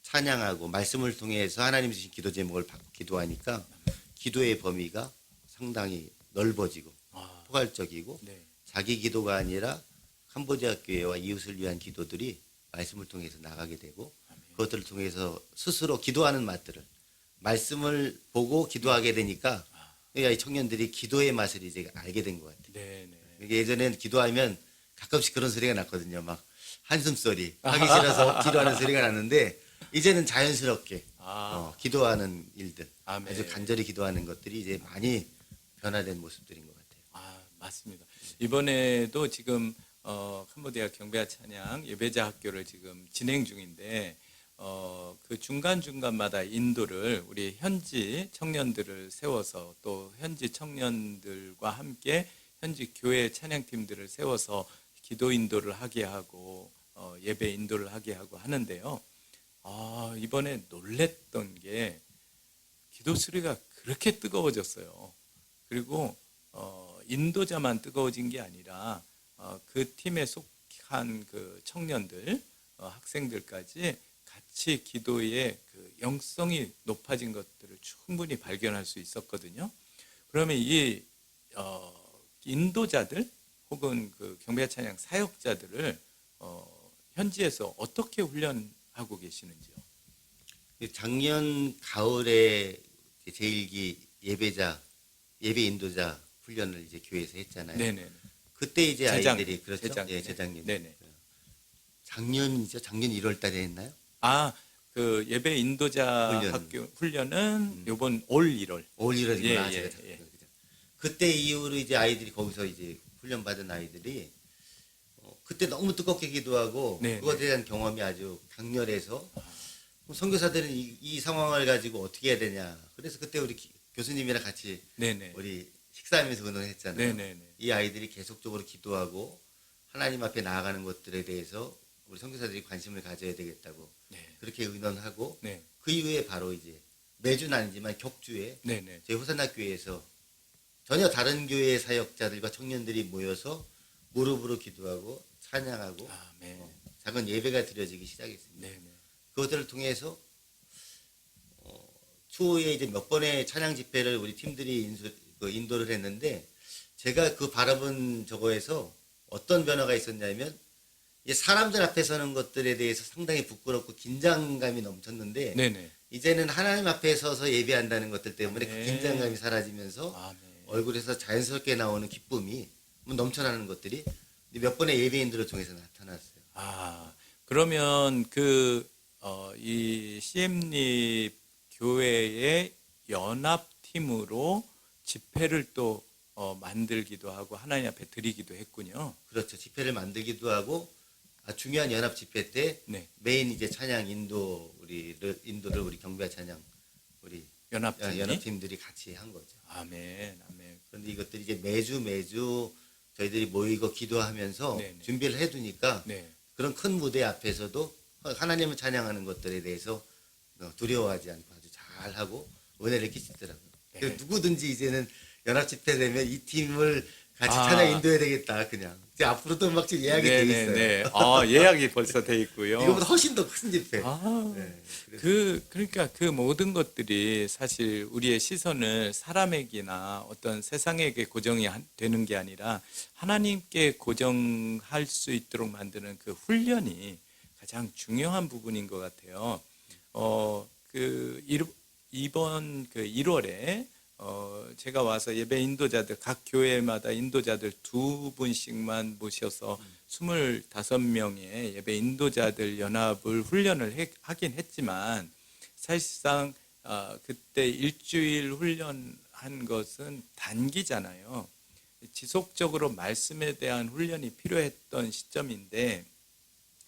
찬양하고 말씀을 통해서 하나님 주신 기도 제목을 받고 기도하니까 기도의 범위가 상당히 넓어지고 아, 포괄적이고 네. 자기 기도가 아니라 캄보디아 교회와 이웃을 위한 기도들이 말씀을 통해서 나가게 되고 그것들을 통해서 스스로 기도하는 맛들을 말씀을 보고 기도하게 되니까 이 청년들이 기도의 맛을 이제 알게 된 것 같아요. 네네. 예전엔 기도하면 가끔씩 그런 소리가 났거든요. 막 한숨 소리 하기 싫어서 기도하는 소리가 났는데 이제는 자연스럽게 기도하는 일들 아멘. 아주 간절히 기도하는 것들이 이제 많이 변화된 모습들인 것 같아요. 아, 맞습니다. 이번에도 지금 캄보디아 경배와 찬양 예배자 학교를 지금 진행 중인데 그 중간중간마다 인도를 우리 현지 청년들을 세워서 또 현지 청년들과 함께 현지 교회 찬양팀들을 세워서 기도 인도를 하게 하고 예배 인도를 하게 하고 하는데요. 이번에 놀랬던 게 기도 소리가 그렇게 뜨거워졌어요. 그리고 인도자만 뜨거워진 게 아니라 그 팀에 속한 그 청년들, 학생들까지 같이 기도의 그 영성이 높아진 것들을 충분히 발견할 수 있었거든요. 그러면 이 인도자들 혹은 그 경배 찬양 사역자들을 현지에서 어떻게 훈련하고 계시는지요? 작년 가을에 제1기 예배 인도자 훈련을 이제 교회에서 했잖아요. 네네. 그때 이제 재작, 아이들이 그렇죠. 재작, 예, 재작년. 네네. 작년이죠. 작년 1월 달에 했나요? 그 예배 인도자 훈련. 학교 훈련은 요번 올 1월. 올 1월이구나. 예, 제가 예. 그때 이후로 이제 아이들이 거기서 이제 훈련 받은 아이들이 그때 너무 뜨겁게 기도하고 네, 그것에 네. 대한 경험이 아주 강렬해서 선교사들은 이 상황을 가지고 어떻게 해야 되냐. 그래서 그때 우리 교수님이랑 같이 네네. 우리 식사하면서 의논했잖아요. 네네네. 이 아이들이 계속적으로 기도하고 하나님 앞에 나아가는 것들에 대해서 우리 선교사들이 관심을 가져야 되겠다고 네. 그렇게 의논하고 네. 그 이후에 바로 이제 매주는 아니지만 격주에 네네. 저희 호산나 교회에서 전혀 다른 교회의 사역자들과 청년들이 모여서 무릎으로 기도하고 찬양하고 아멘. 작은 예배가 드려지기 시작했습니다. 네네. 그것들을 통해서 추후에 이제 몇 번의 찬양 집회를 우리 팀들이 인도를 했는데 제가 그 바라본 저거에서 어떤 변화가 있었냐면 이제 사람들 앞에 서는 것들에 대해서 상당히 부끄럽고 긴장감이 넘쳤는데 네네. 이제는 하나님 앞에 서서 예배한다는 것들 때문에 네. 그 긴장감이 사라지면서 아멘. 얼굴에서 자연스럽게 나오는 기쁨이 넘쳐나는 것들이 몇 번의 예배인들을 통해서 나타났어요. 그러면 이 CM립 교회의 연합팀으로 집회를 또 만들기도 하고 하나님 앞에 드리기도 했군요. 그렇죠. 집회를 만들기도 하고 중요한 연합 집회 때 네. 메인 이제 찬양 인도를 우리 경배와 찬양 우리 연합팀이. 연합팀들이 같이 한 거죠. 아멘. 아멘. 그런데 이것들이 이제 매주 저희들이 모이고 기도하면서 네네. 준비를 해두니까 네. 그런 큰 무대 앞에서도 하나님을 찬양하는 것들에 대해서 두려워하지 않고 아주 잘하고 은혜를 끼치더라고요. 네. 그래서 누구든지 이제는 연합 집회 되면 이 팀을 같이 아. 찬양 인도해야 되겠다 그냥. 이제 앞으로도 막 지금 예약이 돼 있어요. 네네네. 예약이 벌써 돼 있고요. 이거보다 훨씬 더 큰 집회. 네. 그러니까 그 모든 것들이 사실 우리의 시선을 사람에게나 어떤 세상에게 고정이 되는 게 아니라 하나님께 고정할 수 있도록 만드는 그 훈련이 가장 중요한 부분인 것 같아요. 이번 1월에 제가 와서 예배 인도자들 각 교회마다 인도자들 2분씩만 모셔서 25명의 예배 인도자들 연합을 훈련을 하긴 했지만 사실상 그때 일주일 훈련한 것은 단기잖아요. 지속적으로 말씀에 대한 훈련이 필요했던 시점인데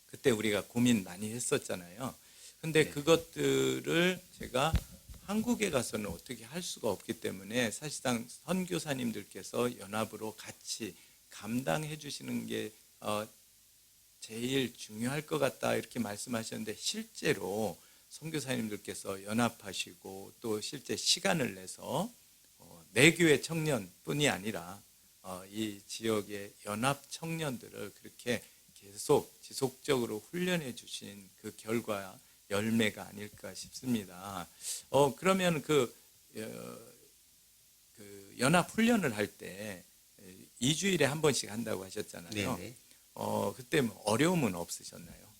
그때 우리가 고민 많이 했었잖아요. 근데 그것들을 제가 한국에 가서는 어떻게 할 수가 없기 때문에 사실상 선교사님들께서 연합으로 같이 감당해 주시는 게 제일 중요할 것 같다 이렇게 말씀하셨는데 실제로 선교사님들께서 연합하시고 또 실제 시간을 내서 내 교회 청년뿐이 아니라 이 지역의 연합 청년들을 그렇게 계속 지속적으로 훈련해 주신 그 결과 열매가 아닐까 싶습니다. 그러면 그 연합 훈련을 할 때 2주일에 한 번씩 한다고 하셨잖아요. 네네. 그때 뭐 어려움은 없으셨나요?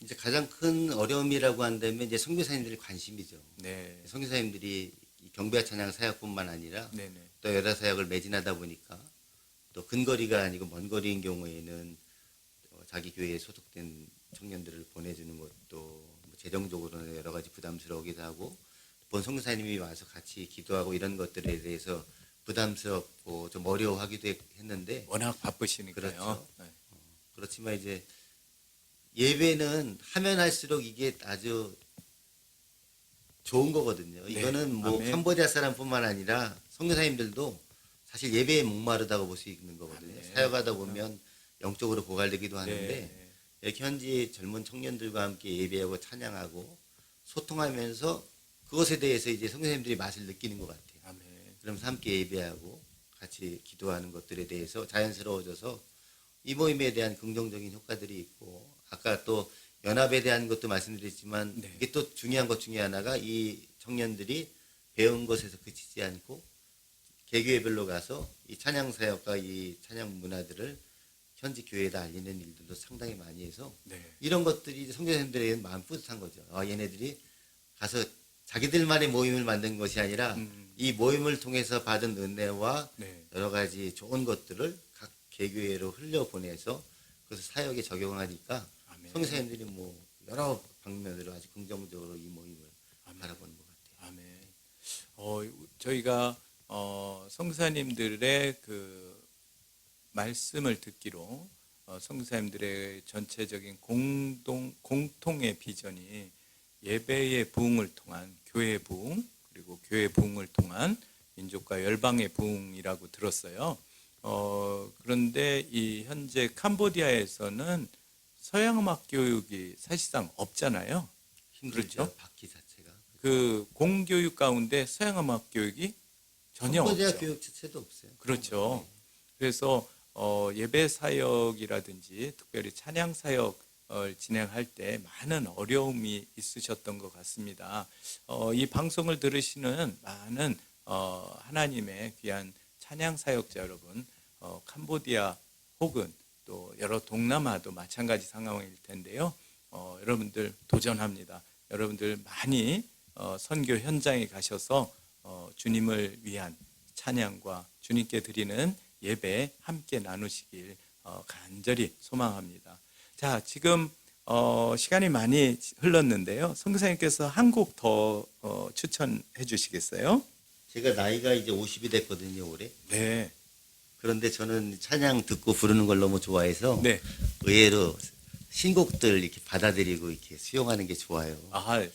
이제 가장 큰 어려움이라고 한다면 이제 선교사님들의 관심이죠. 네. 선교사님들이 경배와 찬양 사역뿐만 아니라 네네. 또 여러 사역을 매진하다 보니까 또 근거리가 아니고 먼 거리인 경우에는 자기 교회에 소속된 청년들을 보내주는 것도 재정적으로는 여러 가지 부담스러우기도 하고 본 선교사님이 와서 같이 기도하고 이런 것들에 대해서 부담스럽고 좀 어려워하기도 했는데 워낙 바쁘시니까요. 그렇죠. 네. 그렇지만 이제 예배는 하면 할수록 이게 아주 좋은 거거든요. 네. 이거는 뭐 아멘. 캄보디아 사람뿐만 아니라 선교사님들도 사실 예배에 목마르다고 볼 수 있는 거거든요. 아멘. 사역하다 보면 영적으로 고갈되기도 하는데 네. 이렇게 현지 젊은 청년들과 함께 예배하고 찬양하고 소통하면서 그것에 대해서 이제 성도님들이 맛을 느끼는 것 같아요. 아멘. 그러면서 함께 예배하고 같이 기도하는 것들에 대해서 자연스러워져서 이 모임에 대한 긍정적인 효과들이 있고 아까 또 연합에 대한 것도 말씀드렸지만 네. 이게 또 중요한 것 중에 하나가 이 청년들이 배운 것에서 그치지 않고 개교회별로 가서 이 찬양 사역과 이 찬양 문화들을 현지 교회에다 알리는 일들도 상당히 많이 해서 네. 이런 것들이 성도님들에게는 마음 뿌듯한 거죠. 얘네들이 가서 자기들만의 모임을 만든 것이 아니라 이 모임을 통해서 받은 은혜와 네. 여러 가지 좋은 것들을 각 개교회로 흘려보내서 그것을 사역에 적용하니까 아멘. 성도님들이 뭐 여러 방면으로 아주 긍정적으로 이 모임을 바라보는 것 같아요. 아멘. 저희가 성사님들의 그 말씀을 듣기로 성사님들의 전체적인 공통의 비전이 예배의 부흥을 통한 교회의 부흥 그리고 교회 부흥을 통한 민족과 열방의 부흥이라고 들었어요. 그런데 이 현재 캄보디아에서는 서양음악 교육이 사실상 없잖아요. 힘들죠. 그렇죠? 바퀴 자체가. 그 공교육 가운데 서양음악 교육이 전혀 캄보디아 없죠. 교육 자체도 없어요. 그렇죠. 그래서 예배 사역이라든지 특별히 찬양 사역을 진행할 때 많은 어려움이 있으셨던 것 같습니다. 이 방송을 들으시는 많은 하나님의 귀한 찬양 사역자 여러분, 캄보디아 혹은 또 여러 동남아도 마찬가지 상황일 텐데요. 여러분들 도전합니다. 여러분들 많이 선교 현장에 가셔서 주님을 위한 찬양과 주님께 드리는 예배 함께 나누시길 간절히 소망합니다. 자, 지금 시간이 많이 흘렀는데요. 선교사님께서 한 곡 더 추천해 주시겠어요? 제가 나이가 이제 50이 됐거든요, 올해. 네. 그런데 저는 찬양 듣고 부르는 걸 너무 좋아해서 네. 의외로 신곡들 이렇게 받아들이고 이렇게 수용하는 게 좋아요.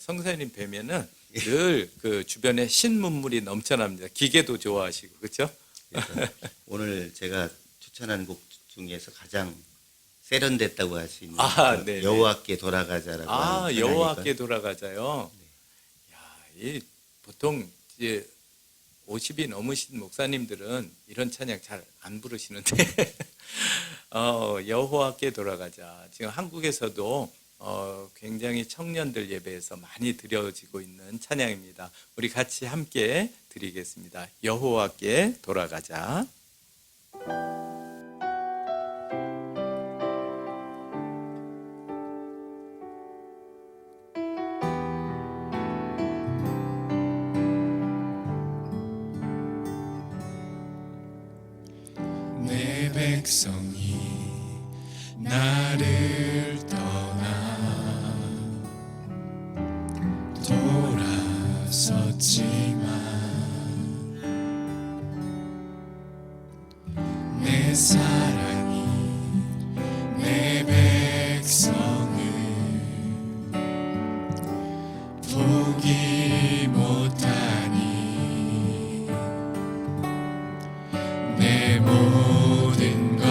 성사님 뵈면은 늘 그 주변에 신문물이 넘쳐납니다. 기계도 좋아하시고, 그렇죠? 그래서 오늘 제가 추천한 곡 중에서 가장 세련됐다고 할 수 있는 그 네네. 여호와께 돌아가자라고 하는 여호와께 돌아가자요. 야, 이 보통 이제 50이 넘으신 목사님들은 이런 찬양 잘 안 부르시는데 여호와께 돌아가자. 지금 한국에서도 굉장히 청년들 예배에서 많이 드려지고 있는 찬양입니다. 우리 같이 함께 드리겠습니다. 여호와께 돌아가자. 내 백성이 나를 떠나 돌아섰지만 내 사랑이 내 백성을 포기 못하니 내 모든 것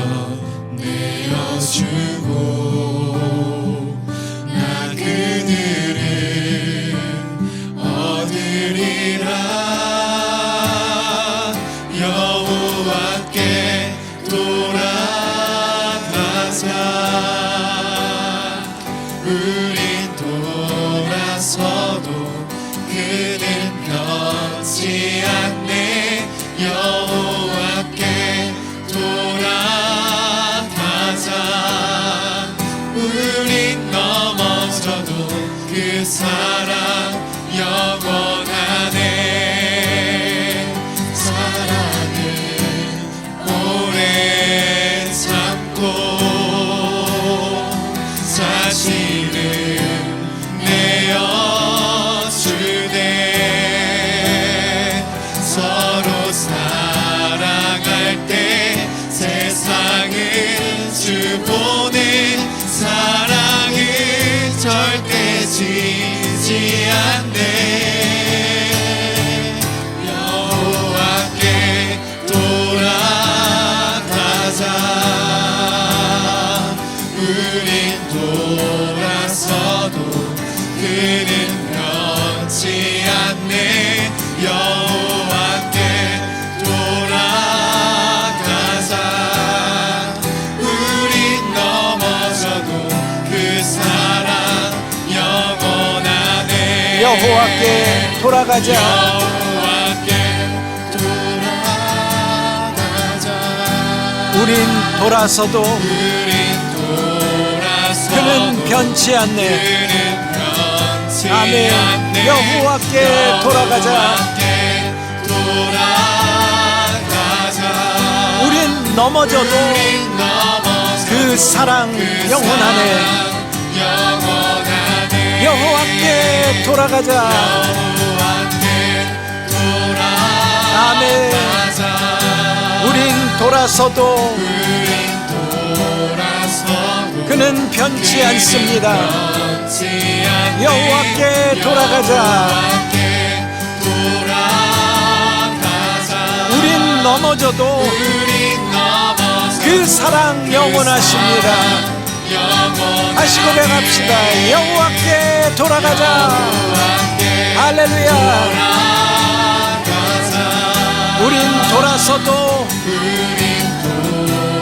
내어주고 나 그들을 얻으리라. 여호와께 돌아가자. 우린 돌아서도 그는 변치 않네. 여호와께 돌아가자. 우린 넘어져도 그 사랑 영원하네. 사랑을 오래 참고 자신을 내어주네. 서로 사랑할 때 세상을 주보는 사랑은 절대 지지 않네. 여호와께 돌아가자. 여호와께 돌아가자. 여호와께 돌아가자. 우린 돌아서도 우린 돌아서 그는 변치 않네. 그는 변치 아멘. 않네. 여호와께 돌아가자. 여호와께 돌아가자. 우린 넘어져도 넘어서 그 사랑 영원하네. 영원하네. 여호와께 돌아가자. 여호와께 아멘. 돌아가자. 우린 돌아서도 우린 돌아서고 그는 변치 않습니다. 변치 않네. 여호와께 돌아가자. 여호와께 돌아가자. 우린 넘어져도 우린 넘어서 그 사랑 영원하십니다. 영원하네. 다시 고백합시다. 여호와께 돌아가자. 할렐루야. 돌아가자. 우린 돌아서도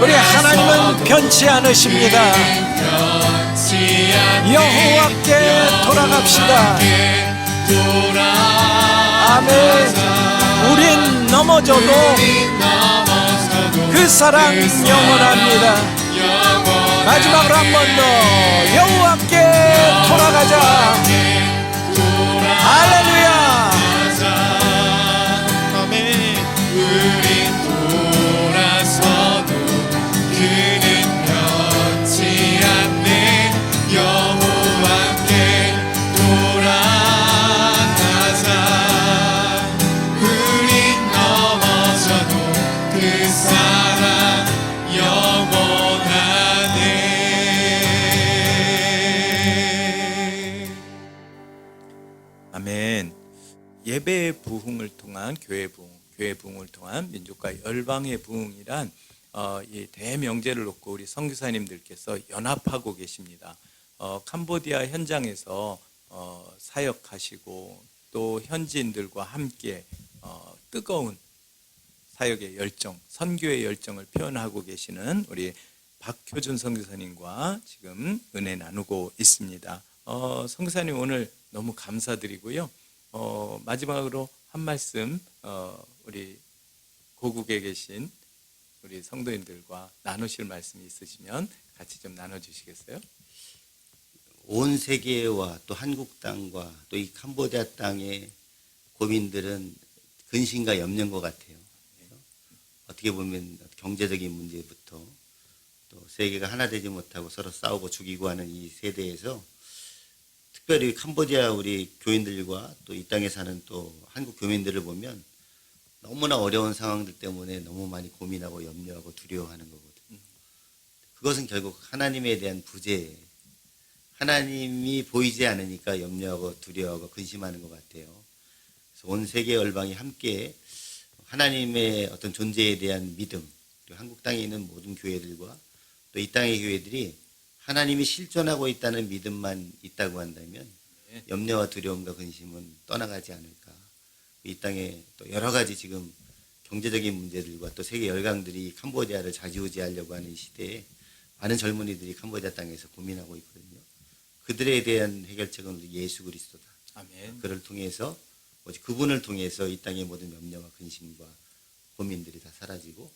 우리 하나님은 변치 않으십니다. 변치 않네. 여호와께 돌아갑시다. 아멘. 우린 넘어져도 그 사랑 영원합니다. 마지막으로 한 번 더 여호와께 돌아가자. 할렐루야. 아멘. 우린 돌아서도 그는 변치 않네. 여호와께 돌아가자. 우린 넘어져도 그 사랑 영원하네. 아멘. 예배의 부흥을 통한 교회 부흥을 통한 민족과 열방의 부흥이란 이 대명제를 놓고 우리 선교사님들께서 연합하고 계십니다. 캄보디아 현장에서 사역하시고 또 현지인들과 함께 뜨거운 사역의 열정, 선교의 열정을 표현하고 계시는 우리 박효준 선교사님과 지금 은혜 나누고 있습니다. 선교사님 오늘 너무 감사드리고요. 마지막으로 한 말씀 우리 고국에 계신 우리 성도님들과 나누실 말씀이 있으시면 같이 좀 나눠주시겠어요? 온 세계와 또 한국 땅과 또 이 캄보디아 땅의 고민들은 근심과 염려인 것 같아요. 어떻게 보면 경제적인 문제부터 또 세계가 하나 되지 못하고 서로 싸우고 죽이고 하는 이 세대에서 특별히 캄보디아 우리 교인들과 또 이 땅에 사는 또 한국 교민들을 보면 너무나 어려운 상황들 때문에 너무 많이 고민하고 염려하고 두려워하는 거거든요. 그것은 결국 하나님에 대한 부재, 하나님이 보이지 않으니까 염려하고 두려워하고 근심하는 것 같아요. 그래서 온 세계 열방이 함께 하나님의 어떤 존재에 대한 믿음, 그리고 한국 땅에 있는 모든 교회들과 또 이 땅의 교회들이 하나님이 실존하고 있다는 믿음만 있다고 한다면 염려와 두려움과 근심은 떠나가지 않을까. 이 땅에 또 여러 가지 지금 경제적인 문제들과 또 세계 열강들이 캄보디아를 좌지우지하려고 하는 이 시대에 많은 젊은이들이 캄보디아 땅에서 고민하고 있거든요. 그들에 대한 해결책은 우리 예수 그리스도다. 아멘. 그를 통해서 오직 그분을 통해서 이 땅의 모든 염려와 근심과 고민들이 다 사라지고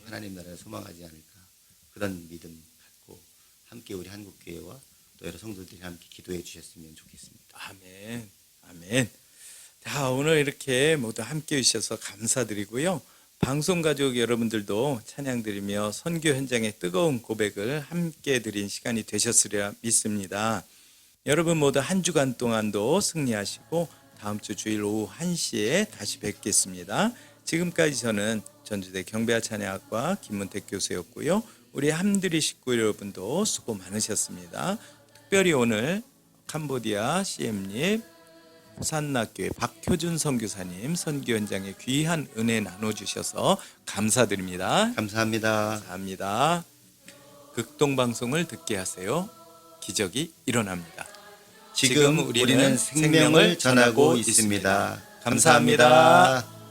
하나님 나라를 소망하지 않을까. 그런 믿음 갖고 함께 우리 한국교회와 또 여러 성도들이 함께 기도해 주셨으면 좋겠습니다. 아멘. 아멘. 자, 오늘 이렇게 모두 함께 해주셔서 감사드리고요. 방송 가족 여러분들도 찬양 드리며 선교 현장의 뜨거운 고백을 함께 드린 시간이 되셨으리라 믿습니다. 여러분 모두 한 주간 동안도 승리하시고 다음 주 주일 오후 1시에 다시 뵙겠습니다. 지금까지 저는 전주대 경배와 찬양학과 김문택 교수였고요. 우리 함드리 식구 여러분도 수고 많으셨습니다. 특별히 오늘 캄보디아 CM립 호산나교회 박효준 선교사님 선교 현장에 귀한 은혜 나눠주셔서 감사드립니다. 감사합니다. 감사합니다. 극동방송을 듣게 하세요. 기적이 일어납니다. 지금 우리는 생명을 전하고 있습니다. 감사합니다.